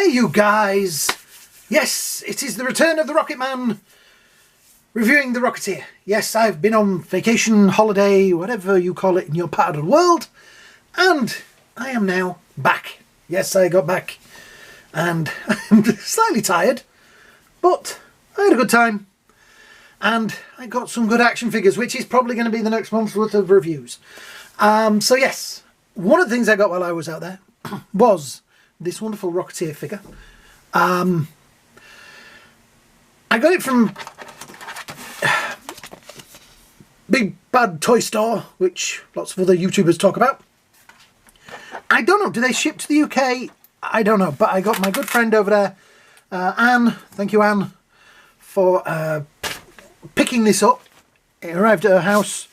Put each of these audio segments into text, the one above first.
you guys! Yes, it is the return of the Rocketman, reviewing the Rocketeer. Yes, I've been on vacation, holiday, whatever you call it in your part of the world, and I am now back. Yes, I got back, and I'm slightly tired, but I had a good time, and I got some good action figures, which is probably going to be the next month's worth of reviews. So yes, one of the things I got while I was out there was this wonderful Rocketeer figure. I got it from Big Bad Toy Store, which lots of other YouTubers talk about. I don't know, do they ship to the UK? I don't know, but I got my good friend over there, Anne, thank you Anne, for picking this up. It arrived at her house.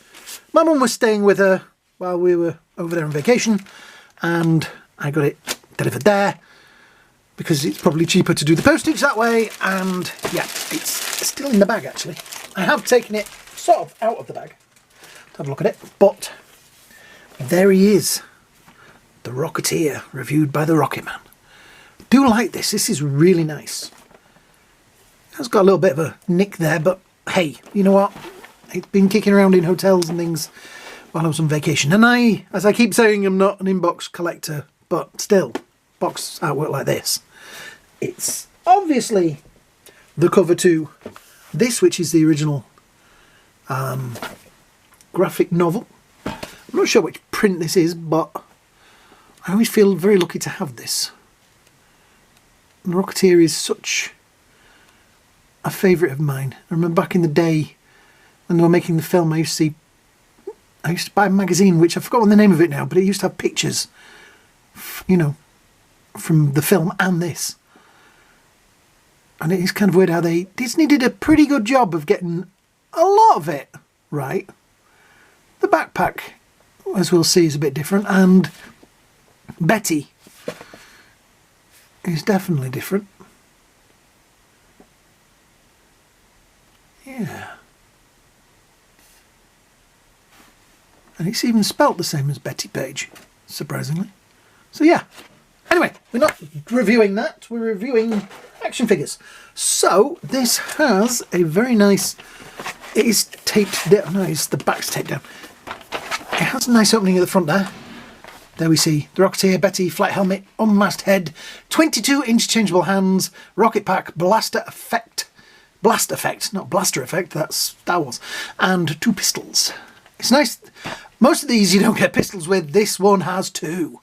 My mum was staying with her while we were over there on vacation, and I got it delivered there because it's probably cheaper to do the postage that way. And yeah, it's still in the bag actually. I have taken it sort of out of the bag to have a look at it, but there he is, the Rocketeer, reviewed by the Rocketman. Do like this. This is really nice. It's got a little bit of a nick there, but hey, you know what? It's been kicking around in hotels and things while I was on vacation. And as I keep saying, I'm not an inbox collector, but still, box artwork like this. It's obviously the cover to this, which is the original graphic novel. I'm not sure which print this is, but I always feel very lucky to have this. The Rocketeer is such a favourite of mine. I remember back in the day when they were making the film, I used to buy a magazine, which I've forgotten the name of it now, but it used to have pictures, you know, from the film and this. And it is kind of weird how Disney did a pretty good job of getting a lot of it right. The backpack, as we'll see, is a bit different, and Betty is definitely different. Yeah. And it's even spelt the same as Betty Page, surprisingly. So yeah. Anyway, we're not reviewing that, we're reviewing action figures. So this has a very nice, it is taped down, no, the back's taped down. It has a nice opening at the front there. There we see the Rocketeer, Betty, flight helmet, unmasked head, 22 interchangeable hands, rocket pack, blast effect, not blaster effect, that's Star Wars, and 2 pistols. It's nice. Most of these you don't get pistols with. This one has 2.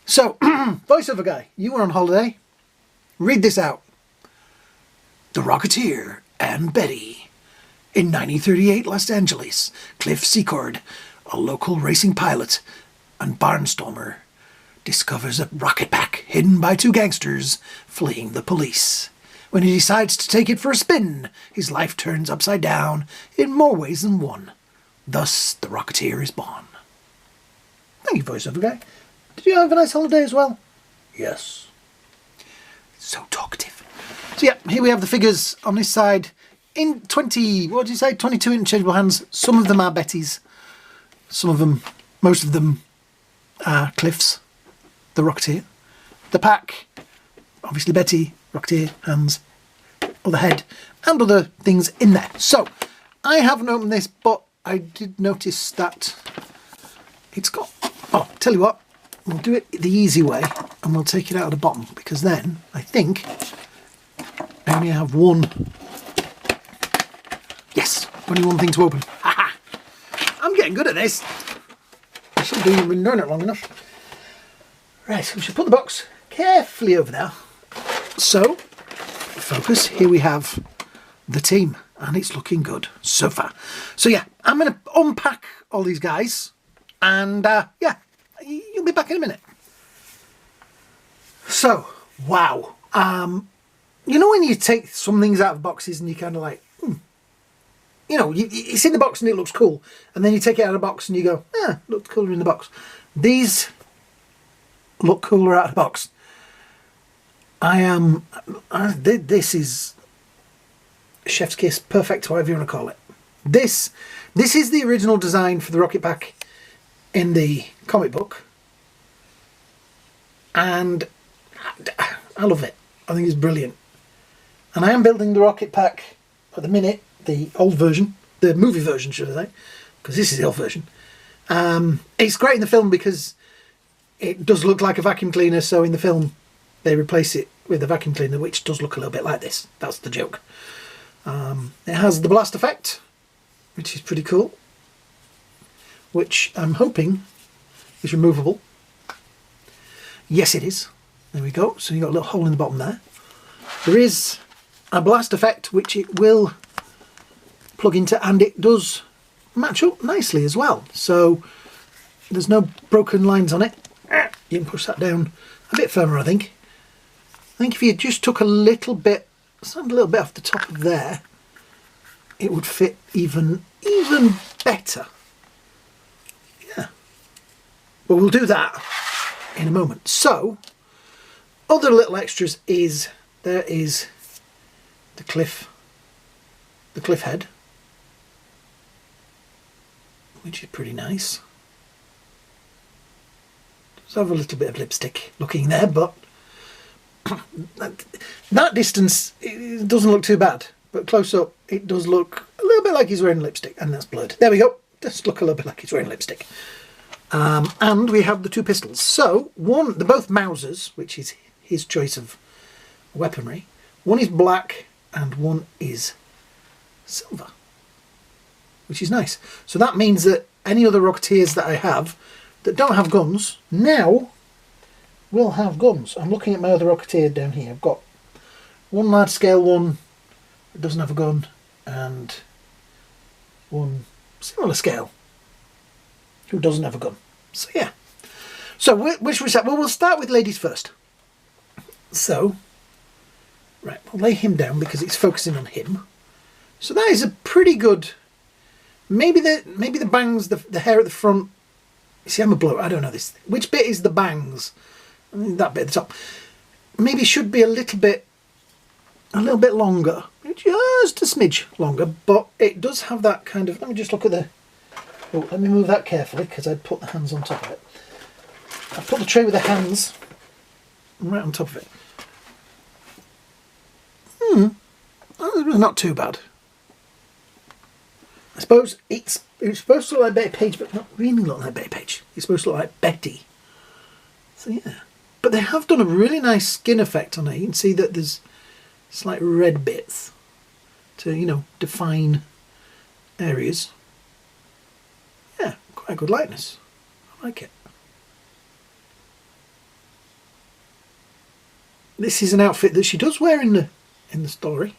So, voiceover guy, you were on holiday. Read this out. The Rocketeer and Betty. In 1938 Los Angeles, Cliff Secord, a local racing pilot and barnstormer, discovers a rocket pack hidden by 2 gangsters fleeing the police. When he decides to take it for a spin, his life turns upside down in more ways than one. Thus, the Rocketeer is born. Thank you, voiceover guy. Did you have a nice holiday as well? Yes. So talkative. So yeah, here we have the figures on this side. In 22 interchangeable hands. Some of them are Betty's. Some of them, most of them are Cliff's, the Rocketeer. The pack, obviously Betty, Rocketeer, hands, other head, and other things in there. So, I haven't opened this, but I did notice that it's got, oh, tell you what, we'll do it the easy way and we'll take it out of the bottom, because then I think I only have one, yes, only one thing to open. Haha! I'm getting good at this. I should have been doing it long enough. Right, we should put the box carefully over there. So, focus, here we have the team, and it's looking good so far. So yeah, I'm going to unpack all these guys, and yeah, you'll be back in a minute. So, wow. You know when you take some things out of boxes and you kind of like, you know, it's in the box and it looks cool, and then you take it out of the box and you go, looks cooler in the box. These look cooler out of the box. This is chef's kiss, perfect, whatever you want to call it. This is the original design for the rocket pack in the comic book, and I love it. I think it's brilliant. And I am building the rocket pack at the minute, the old version, the movie version, should I say, because this is the old version. It's great in the film because it does look like a vacuum cleaner, so in the film they replace it with a vacuum cleaner, which does look a little bit like this. That's the joke. It has the blast effect, which is pretty cool, which I'm hoping is removable. Yes, it is. There we go. So you've got a little hole in the bottom there. There is a blast effect, which it will plug into, and it does match up nicely as well. So there's no broken lines on it. You can push that down a bit further, I think. I think if you just took a little bit off the top of there, it would fit even better. Yeah. But we'll do that in a moment. So, other little extras is, there is the cliff head, which is pretty nice. Does have a little bit of lipstick looking there, but that distance, it doesn't look too bad. But close up, it does look a little bit like he's wearing lipstick, and that's blurred. There we go. Does look a little bit like he's wearing lipstick. And we have the two pistols. So they're both Mausers, which is his choice of weaponry. One is black and one is silver, which is nice. So that means that any other Rocketeers that I have that don't have guns now will have guns. I'm looking at my other Rocketeer down here. I've got one large scale one that doesn't have a gun and one similar scale who doesn't have a gun. So yeah. So which we start? Well, we'll start with ladies first. So, right, we'll lay him down because it's focusing on him. So that is a pretty good. Maybe the bangs, the hair at the front. You see, I'm a bloke. I don't know this. Which bit is the bangs? I mean, that bit at the top. Maybe should be a little bit longer, just a smidge longer. But it does have that kind of. Let me just look at the. Oh, let me move that carefully because I'd put the hands on top of it. I put the tray with the hands right on top of it. Not too bad. I suppose it's supposed to look like Betty Page, but not really look like Betty Page. It's supposed to look like Betty. So yeah. But they have done a really nice skin effect on it. You can see that there's slight red bits to, you know, define areas. Yeah, quite a good likeness. I like it. This is an outfit that she does wear in the story.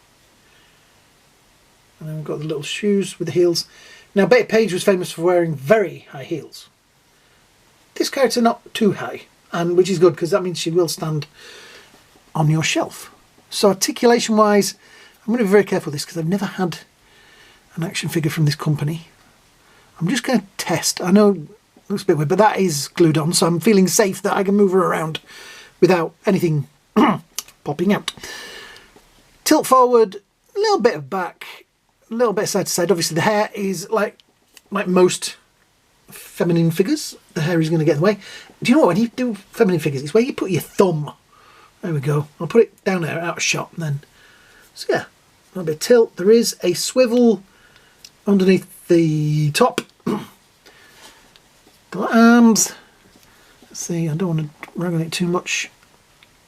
And then we've got the little shoes with the heels. Now, Betty Page was famous for wearing very high heels. This character not too high, and which is good because that means she will stand on your shelf. So articulation-wise, I'm going to be very careful with this because I've never had an action figure from this company. I'm just going to test. I know it looks a bit weird, but that is glued on, so I'm feeling safe that I can move her around without anything popping out. Tilt forward, a little bit of back, a little bit side to side. Obviously the hair is like most feminine figures, the hair is going to get in the way. Do you know what, when you do feminine figures, it's where you put your thumb. There we go. I'll put it down there out of shot and then. So yeah, a little bit of tilt. There is a swivel underneath the top. The arms. Let's see, I don't want to rag on it too much.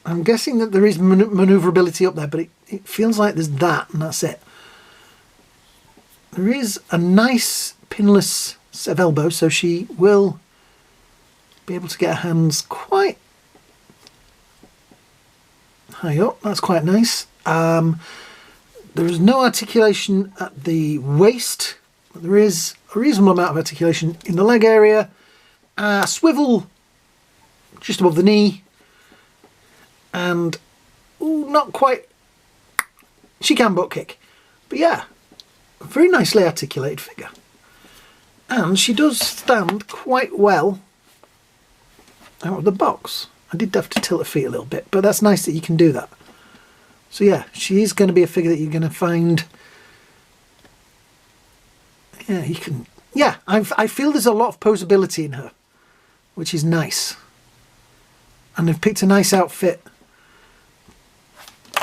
I'm guessing that there is manoeuvrability up there, but it feels like there's that, and that's it. There is a nice pinless set of elbows, so she will be able to get her hands quite high up. That's quite nice. There is no articulation at the waist, but there is a reasonable amount of articulation in the leg area. Swivel just above the knee. And not quite, she can butt kick, but yeah, a very nicely articulated figure, and she does stand quite well out of the box. I did have to tilt her feet a little bit, but that's nice that you can do that. So yeah, she is going to be a figure that you're going to find. Yeah, you can. Yeah, I feel there's a lot of posability in her, which is nice, and they've picked a nice outfit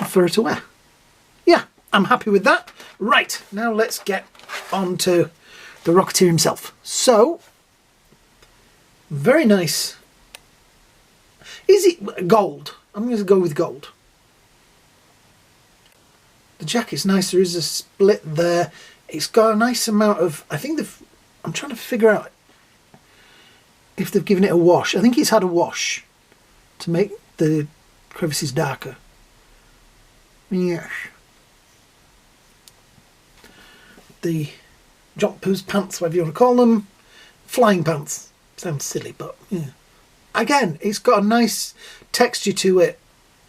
for her to wear. Yeah, I'm happy with that. Right, now let's get on to the Rocketeer himself. So, very nice. Is it gold? I'm going to go with gold. The jacket's nice. There is a split there. It's got a nice amount of... I think I'm trying to figure out if they've given it a wash. I think it's had a wash to make the crevices darker. Yes. The jumpers, pants, whatever you want to call them. Flying pants. Sounds silly, but yeah. Again, it's got a nice texture to it,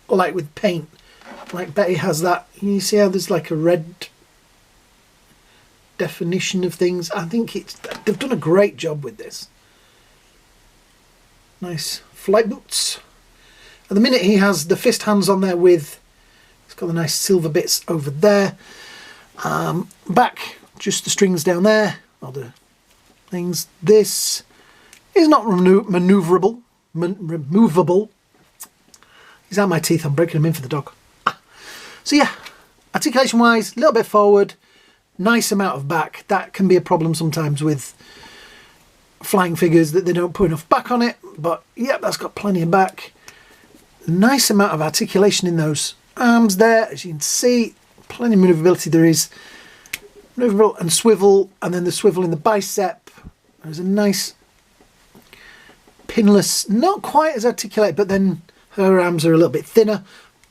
like with paint. Like Betty has that. You see how there's like a red definition of things? I think they've done a great job with this. Nice flight boots. At the minute he has the fist hands on there with, it's got the nice silver bits over there. Back, just the strings down there, or the things. This is not removable. He's out my teeth, I'm breaking them in for the dog. So yeah, articulation wise, a little bit forward, nice amount of back. That can be a problem sometimes with flying figures, that they don't put enough back on it, but yeah, that's got plenty of back. Nice amount of articulation in those arms there, as you can see, plenty of maneuverability. There is maneuverable and swivel, and then the swivel in the bicep. There's a nice pinless, not quite as articulated, but then her arms are a little bit thinner.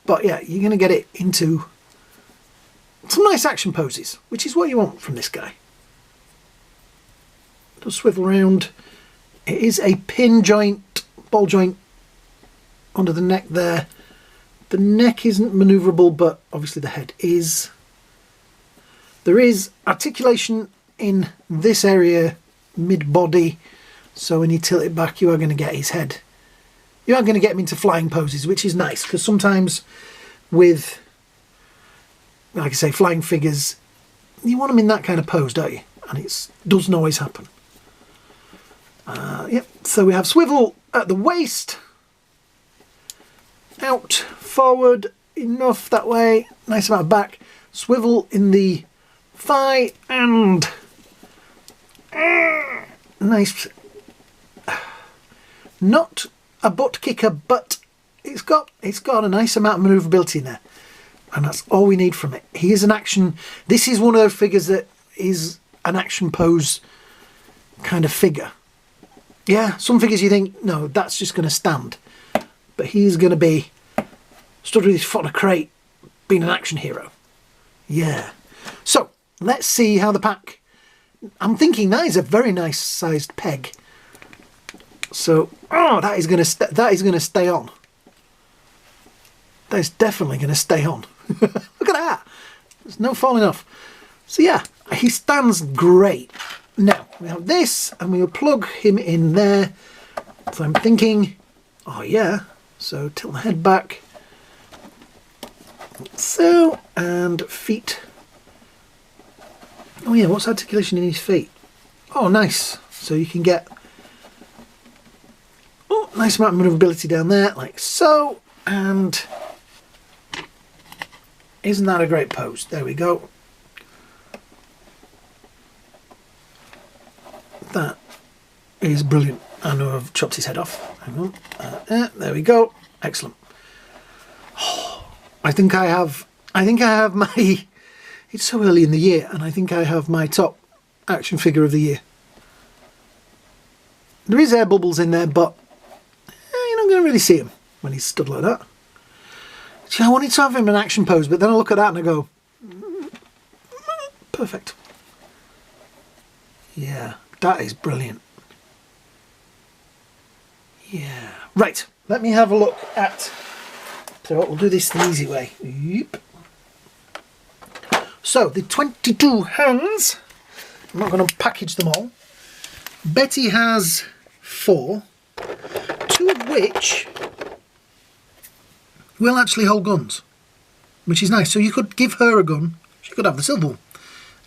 But yeah, you're going to get it into some nice action poses, which is what you want from this guy. It'll swivel around. It is a pin joint, ball joint under the neck there. The neck isn't maneuverable, but obviously the head is. There is articulation in this area, mid-body, so when you tilt it back, you are going to get his head. You are going to get him into flying poses, which is nice, because sometimes with, like I say, flying figures, you want them in that kind of pose, don't you? And it doesn't always happen. Yep, so we have swivel at the waist, out, forward, enough that way, nice amount of back, swivel in the thigh, and nice, not a butt kicker, but it's got a nice amount of maneuverability in there, and that's all we need from it. He is an action. This is one of those figures that is an action pose kind of figure. Yeah, some figures you think, no, that's just going to stand, but he's going to be stood with his foot on a crate, being an action hero. Yeah. So let's see how the pack. I'm thinking that is a very nice sized peg. So, oh, that is going to stay on. That is definitely going to stay on. Look at that. There's no falling off. So yeah, he stands great. Now, we have this, and we will plug him in there. So I'm thinking, oh yeah, so tilt the head back. So, and feet. Oh yeah, what's articulation in his feet? Oh, nice. So you can get nice amount of maneuverability down there, like so. And isn't that a great pose? There we go. That is brilliant. I know I've chopped his head off. Hang on. There we go. Excellent. Oh, I think I have my... It's so early in the year, and I think I have my top action figure of the year. There is air bubbles in there, but you're not going to really see him when he's stood like that. See, I wanted to have him in an action pose, but then I look at that and I go, perfect. Yeah, that is brilliant. Yeah. Right, let me have a look at... So we'll do this the easy way. Yep. So, the 22 hands, I'm not going to package them all. Betty has 4, 2 of which will actually hold guns, which is nice. So you could give her a gun, she could have the silver one.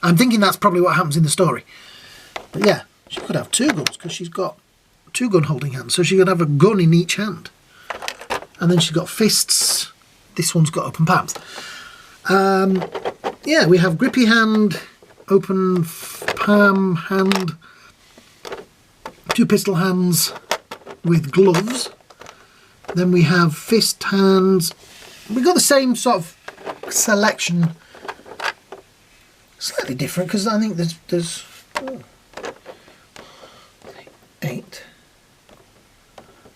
I'm thinking that's probably what happens in the story. But yeah, she could have 2 guns because she's got 2 gun holding hands. So she could have a gun in each hand. And then she's got fists this one's got open palms. Yeah, we have grippy hand, open palm hand, 2 pistol hands with gloves. Then we have fist hands. We've got the same sort of selection, slightly different because I think there's 8,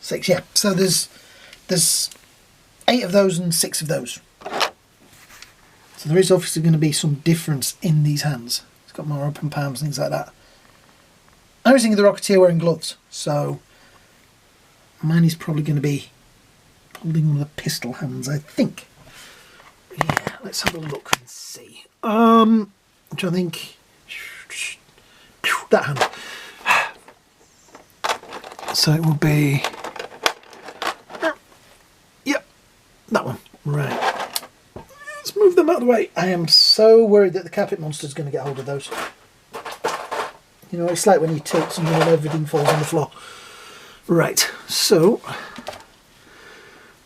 6, yeah. So there's 8 of those and 6 of those. So there is obviously going to be some difference in these hands. It's got more open palms, things like that. I was thinking the Rocketeer wearing gloves, so mine is probably going to be holding one of the pistol hands, I think. Yeah, let's have a look and see. Which I think that hand. So it will be, yep, that one. Right. Let's move them out of the way. I am so worried that the carpet monster is going to get hold of those. You know, it's like when you tilt something and everything falls on the floor. Right, so,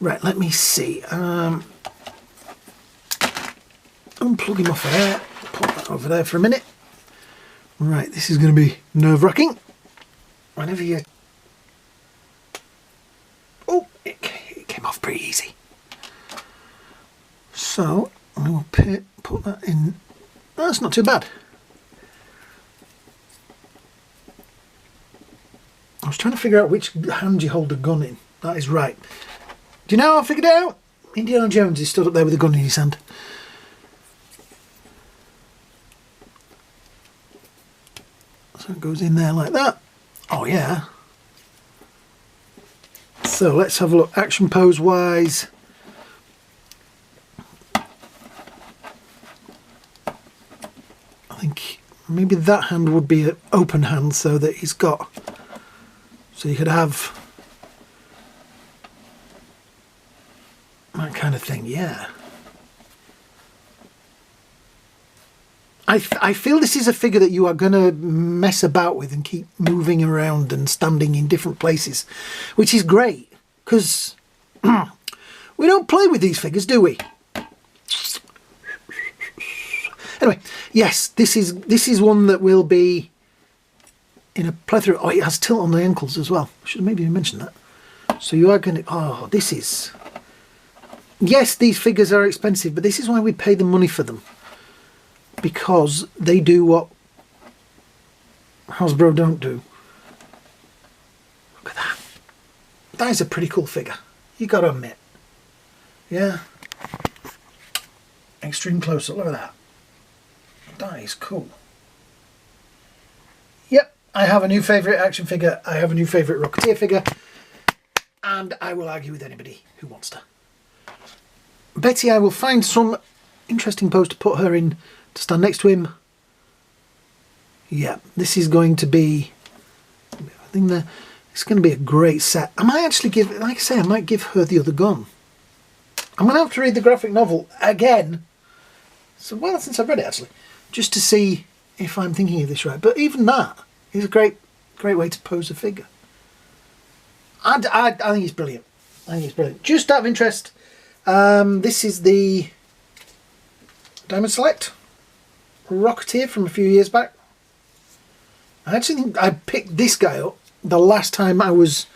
right, let me see. Unplug him off of there. Put that over there for a minute. Right, this is going to be nerve-wracking. Whenever you... Oh, it came off pretty easy. So, I will put that in. Oh, that's not too bad. I was trying to figure out which hand you hold the gun in. That is right. Do you know how I figured it out? Indiana Jones is stood up there with a gun in his hand. So it goes in there like that. Oh yeah. So let's have a look. Action pose wise. I think maybe that hand would be an open hand so that he's got... So you could have that kind of thing, yeah. I feel this is a figure that you are going to mess about with and keep moving around and standing in different places, which is great, because we don't play with these figures, do we? Anyway, yes, this is one that will be in a plethora. Oh, it has tilt on the ankles as well. I should have maybe mentioned that. So you are going to... Oh, this is... Yes, these figures are expensive, but this is why we pay the money for them. Because they do what Hasbro don't do. Look at that. That is a pretty cool figure. You got to admit. Yeah. Extreme close-up. Look at that. That is cool. Yep. I have a new favourite action figure, I have a new favourite Rocketeer figure, and I will argue with anybody who wants to. Betty, I will find some interesting pose to put her in to stand next to him. Yeah, this is going to be... I think it's going to be a great set. I might actually give... Like I say, I might give her the other gun. I'm going to have to read the graphic novel again. It's a while since I've read it, actually. Just to see if I'm thinking of this right. But even that... It's a great way to pose a figure. I think it's brilliant. I think it's brilliant. Just out of interest, this is the Diamond Select Rocketeer from a few years back. I actually think I picked this guy up the last time I was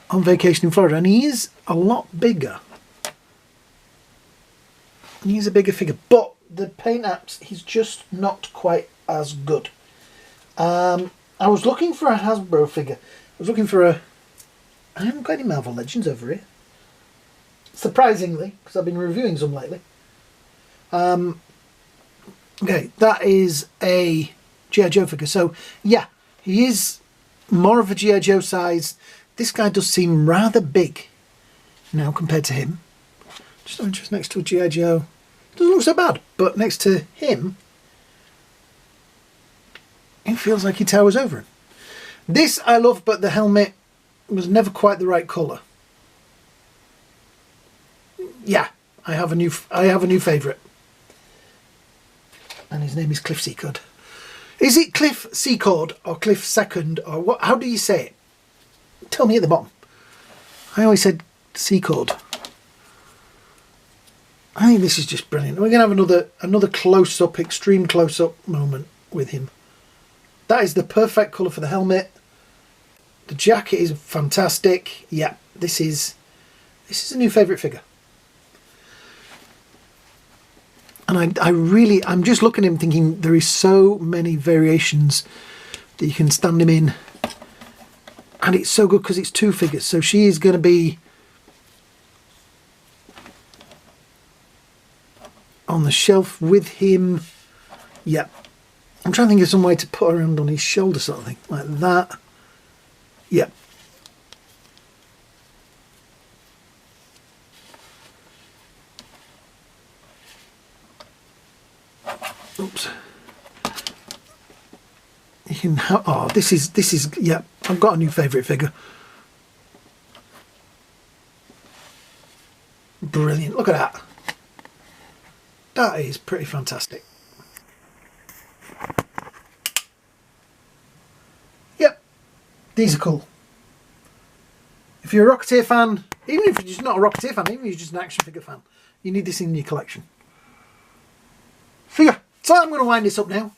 on vacation in Florida, and he is a lot bigger. He's a bigger figure, but the paint apps, he's just not quite as good. I was looking for a Hasbro figure. I was looking for a... I haven't got any Marvel Legends over here. Surprisingly, because I've been reviewing some lately. Okay, that is a G.I. Joe figure. So, yeah, he is more of a G.I. Joe size. This guy does seem rather big now compared to him. Just next to a G.I. Joe. Doesn't look so bad, but next to him... It feels like he towers over him. This I love, but the helmet was never quite the right colour. Yeah, I have a new favourite, and his name is Cliff Secord. Is it Cliff Secord or Cliff Second or what? How do you say it? Tell me at the bottom. I always said Secord. I think this is just brilliant. We're going to have another close-up, extreme close-up moment with him. That is the perfect colour for the helmet. The jacket is fantastic. Yeah, this is a new favourite figure. And I'm just looking at him thinking there is so many variations that you can stand him in. And it's so good because it's two figures. So she is going to be on the shelf with him. Yeah. I'm trying to think of some way to put her around on his shoulder sort of thing. Like that. Yeah. Oops. You can have, oh, this is, yeah, I've got a new favourite figure. Brilliant. Look at that. That is pretty fantastic. Yep. These are cool. If you're a Rocketeer fan, even if you're just not a Rocketeer fan, even if you're just an action figure fan, you need this in your collection. So yeah, so I'm going to wind this up now.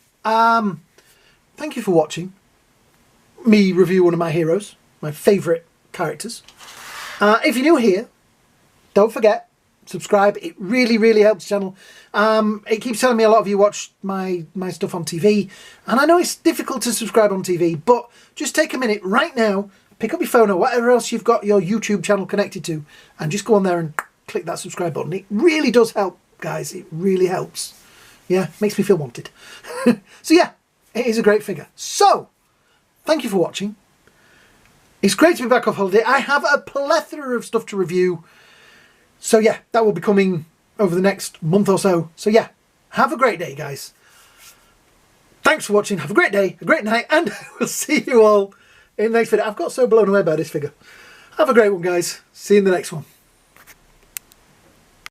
Thank you for watching me review one of my heroes, my favourite characters. If you're new here, don't forget, subscribe. It really, really helps the channel. It keeps telling me a lot of you watch my stuff on TV, and I know it's difficult to subscribe on TV, but just take a minute right now, pick up your phone or whatever else you've got your YouTube channel connected to, and just go on there and click that subscribe button. It really does help, guys. It really helps. Yeah, makes me feel wanted. So yeah, it is a great figure. So, thank you for watching. It's great to be back off holiday. I have a plethora of stuff to review. So yeah, that will be coming over the next month or so. So yeah, have a great day, guys. Thanks for watching. Have a great day, a great night, and we'll see you all in the next video. I've got so blown away by this figure. Have a great one, guys. See you in the next one.